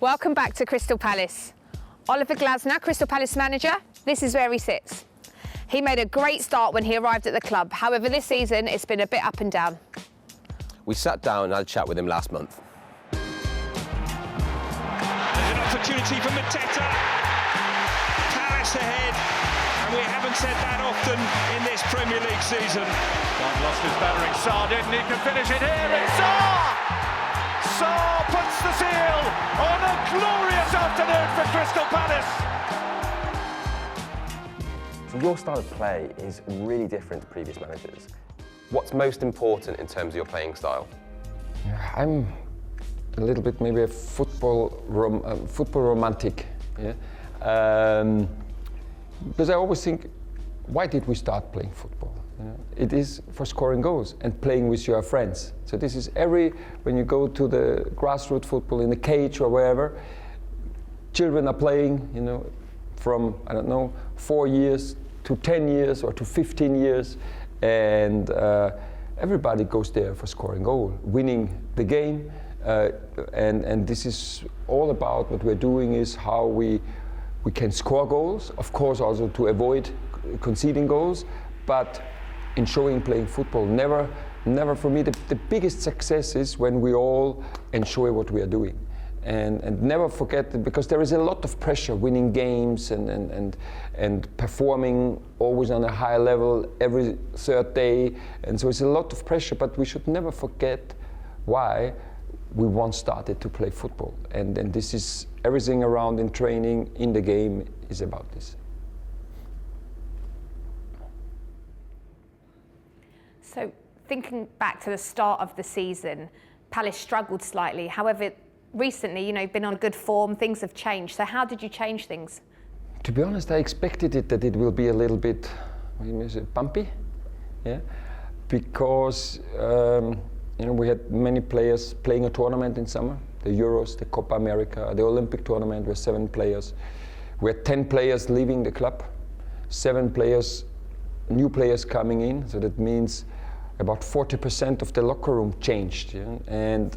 Welcome back to Crystal Palace. Oliver Glasner, Crystal Palace manager, this is where he sits. He made a great start when he arrived at the club. However, this season, it's been a bit up and down. We sat down and had a chat with him last month. There's an opportunity for Mateta. Palace ahead, and we haven't said that often in this Premier League season. Don lost his battering. Sarr didn't. He can finish it here. It's Sarr! Sarr puts the seal on a glorious afternoon for Crystal Palace. So your style of play is really different to previous managers. What's most important in terms of your playing style? I'm a little bit maybe a football romantic, yeah? Because I always think, why did we start playing football? You know, it is for scoring goals and playing with your friends. So this is when you go to the grassroots football in the cage or wherever, children are playing, you know, from, I don't know, 4 years to 10 years or to 15 years. And everybody goes there for scoring goal, winning the game. And this is all about what we're doing is how we can score goals, of course also to avoid conceding goals, but enjoying playing football. Never for me, the biggest success is when we all enjoy what we are doing. And never forget that, because there is a lot of pressure winning games and performing always on a high level every third day. And so it's a lot of pressure, but we should never forget why we once started to play football. And this is everything around in training, in the game is about this. So thinking back to the start of the season, Palace struggled slightly. However, recently, you know, been on good form, things have changed. So how did you change things? To be honest, I expected that it will be a little bit, bumpy, yeah, because you know, we had many players playing a tournament in summer, the Euros, the Copa America, the Olympic tournament with 7 players. We had 10 players leaving the club, 7 players, new players coming in, so that means about 40% of the locker room changed, yeah? And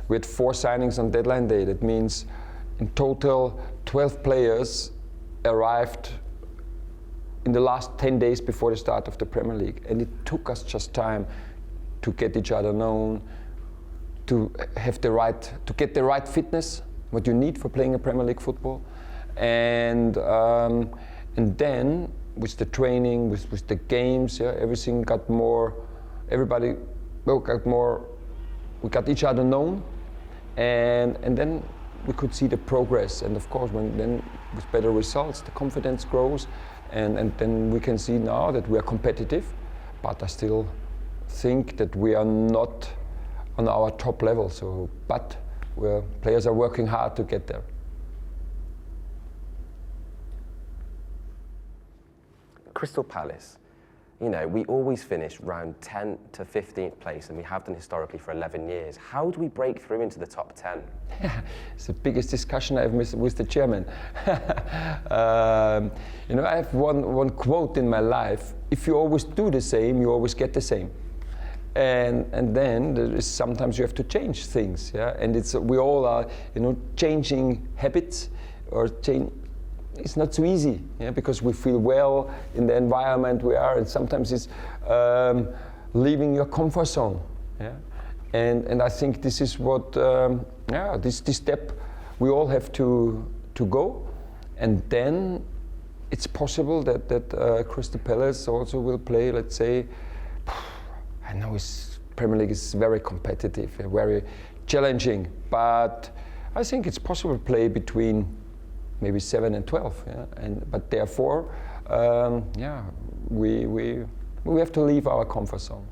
we had 4 signings on deadline day. That means in total 12 players arrived in the last 10 days before the start of the Premier League. And it took us just time to get each other known, to get the right fitness, what you need for playing a Premier League football. And then with the training, with the games, yeah, everything got more, everybody got more, we got each other known, and then we could see the progress. And of course, then with better results, the confidence grows, and then we can see now that we are competitive, but I still think that we are not on our top level. So, but players are working hard to get there. Crystal Palace, you know, we always finish around 10th to 15th place, and we have done historically for 11 years. How do we break through into the top 10? Yeah, it's the biggest discussion I have with the chairman. You know, I have one quote in my life: if you always do the same, you always get the same. And then there is sometimes you have to change things, yeah. And we all are, you know, changing habits or change. It's not so easy, yeah, because we feel well in the environment we are, and sometimes it's leaving your comfort zone, yeah. And I think this is what, this step we all have to go, and then it's possible that Crystal Palace also will play. Let's say, I know Premier League is very competitive, very challenging, but I think it's possible to play between maybe 7 and 12, yeah? But therefore, we have to leave our comfort zone.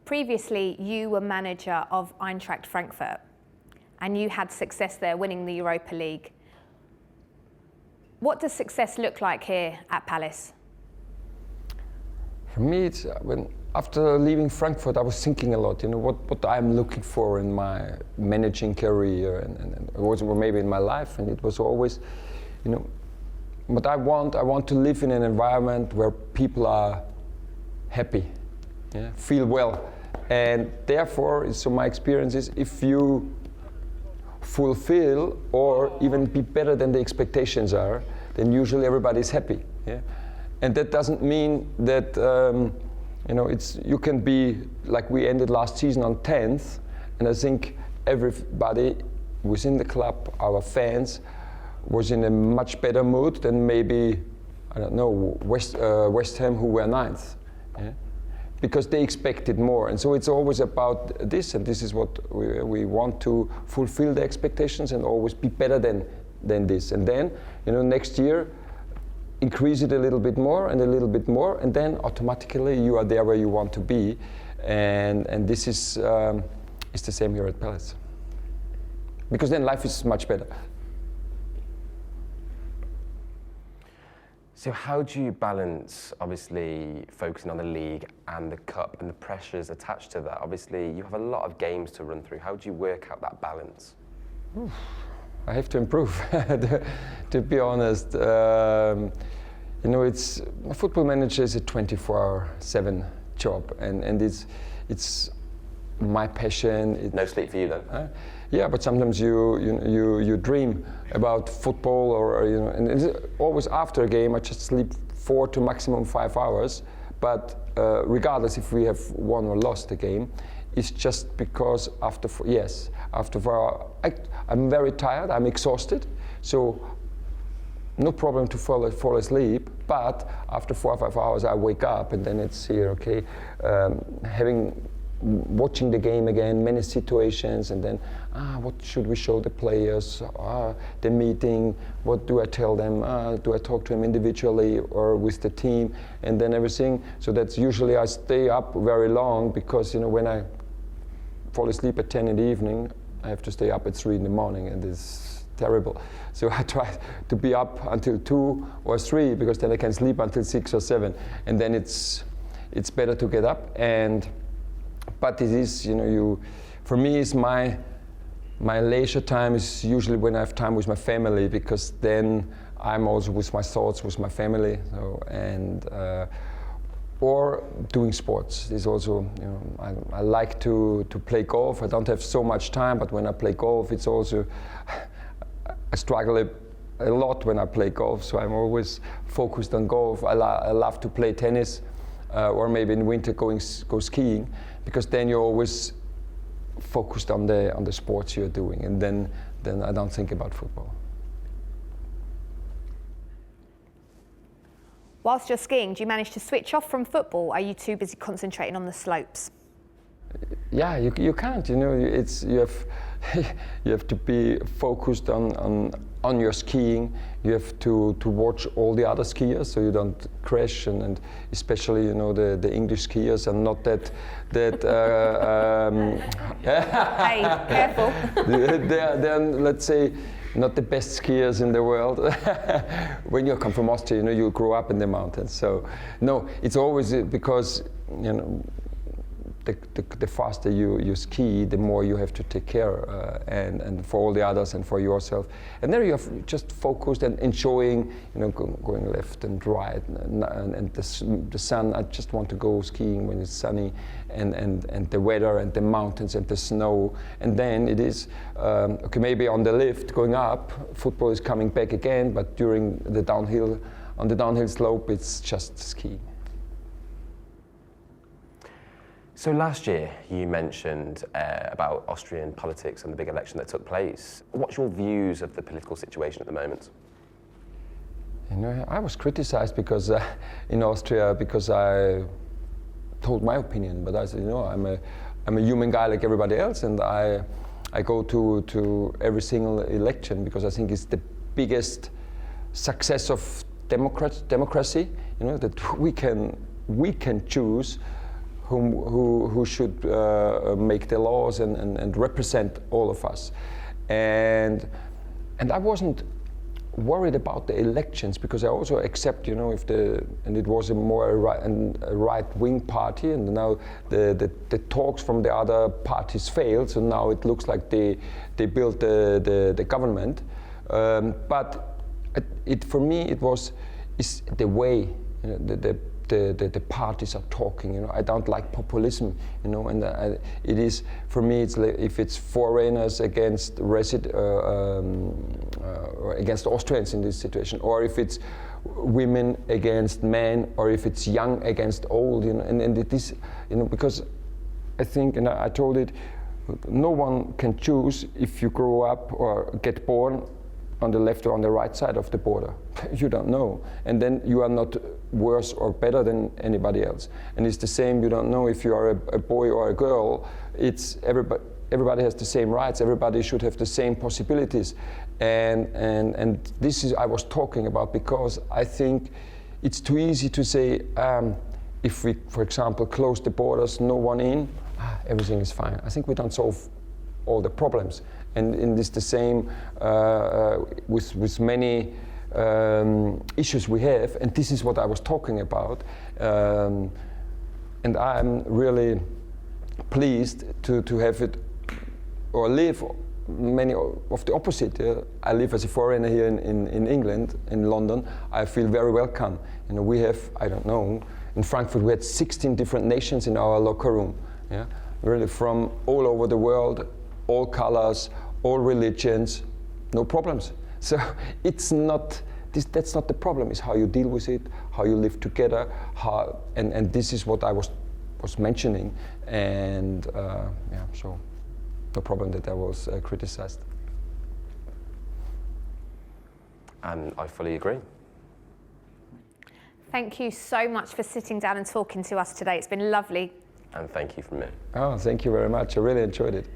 Previously, you were manager of Eintracht Frankfurt, and you had success there, winning the Europa League. What does success look like here at Palace? For me, it's after leaving Frankfurt, I was thinking a lot, you know, what I'm looking for in my managing career and also maybe in my life. And it was always, you know, what I want to live in an environment where people are happy, yeah, feel well. And therefore, so my experience is if you fulfill or even be better than the expectations are, then usually everybody's happy. Yeah? And that doesn't mean that you can be like we ended last season on 10th, and I think everybody within the club, our fans, was in a much better mood than maybe, I don't know, West Ham who were 9th. Yeah? Because they expected more, and so it's always about this, and this is what we want to fulfill the expectations and always be better than this. And then, next year, increase it a little bit more and a little bit more, and then automatically you are there where you want to be. And this is the same here at Palace. Because then life is much better. So how do you balance, obviously, focusing on the league and the cup and the pressures attached to that? Obviously, you have a lot of games to run through. How do you work out that balance? I have to improve, to be honest. It's a football manager is a 24/7 job, and it's my passion. No sleep for you then? Yeah, but sometimes you dream about football, and it's always after a game I just sleep 4 to maximum 5 hours. But regardless if we have won or lost the game, it's just because after 4 hours, I'm very tired, I'm exhausted, so no problem to fall asleep. But after 4 or 5 hours, I wake up, and then it's here, okay, watching the game again, many situations, and then what should we show the players, the meeting, what do I tell them, do I talk to them individually or with the team, and then everything. So that's usually I stay up very long, because when I fall asleep at 10 in the evening, I have to stay up at 3 in the morning, and it's terrible. So I try to be up until 2 or 3, because then I can sleep until 6 or 7, and then it's better to get up. But it is, for me, it's my leisure time is usually when I have time with my family, because then I'm also with my thoughts with my family. So, or doing sports is also, I like to play golf. I don't have so much time, but when I play golf, it's also, I struggle a lot when I play golf, so I'm always focused on golf. I love to play tennis, or maybe in winter go skiing, because then you're always focused on the sports you're doing, and then I don't think about football. Whilst you're skiing, do you manage to switch off from football? Are you too busy concentrating on the slopes? Yeah, you can't. You have to be focused on your skiing. You have to watch all the other skiers so you don't crash, and especially the English skiers are not that. Hey, careful. They're let's say not the best skiers in the world. When you come from Austria, you grow up in the mountains. So no, it's always because the faster you ski, the more you have to take care, and for all the others and for yourself. And there you have just focused and enjoying, going left and right, and the sun. I just want to go skiing when it's sunny, and the weather and the mountains and the snow. And then it is okay. Maybe on the lift going up, football is coming back again. But during the downhill, on the downhill slope, it's just skiing. So last year you mentioned about Austrian politics and the big election that took place. What's your views of the political situation at the moment? I was criticized because in Austria because I told my opinion, but I said, I'm a human guy like everybody else, and I go to every single election because I think it's the biggest success of democracy. That we can choose who should make the laws and represent all of us, and I wasn't worried about the elections because I also accept, if and it was a more right-wing party, and now the talks from the other parties failed, so now it looks like they built the government, but for me it's the way. You know, the parties are talking. You know, I don't like populism. You know, and it is for me. It's like if it's foreigners against or against Austrians in this situation, or if it's women against men, or if it's young against old. You know, and it is, you know, because I think, and I told it, no one can choose if you grow up or get born on the left or on the right side of the border. You don't know. And then you are not worse or better than anybody else. And it's the same, you don't know if you are a boy or a girl. It's everybody has the same rights, everybody should have the same possibilities. And this is I was talking about, because I think it's too easy to say, if we, for example, close the borders, no one in, everything is fine. I think we don't solve all the problems. And it's the same with many issues we have, and this is what I was talking about. And I'm really pleased to have it, or live many of the opposite. I live as a foreigner here in England, in London. I feel very welcome. You know, we have, I don't know, in Frankfurt we had 16 different nations in our locker room. Yeah, really from all over the world, all colors, all religions, no problems. So it's not, that's not the problem, it's how you deal with it, how you live together, and this is what I was mentioning, and yeah, so no problem that I was criticized. And I fully agree. Thank you so much for sitting down and talking to us today. It's been lovely. And thank you from me. Oh, thank you very much. I really enjoyed it.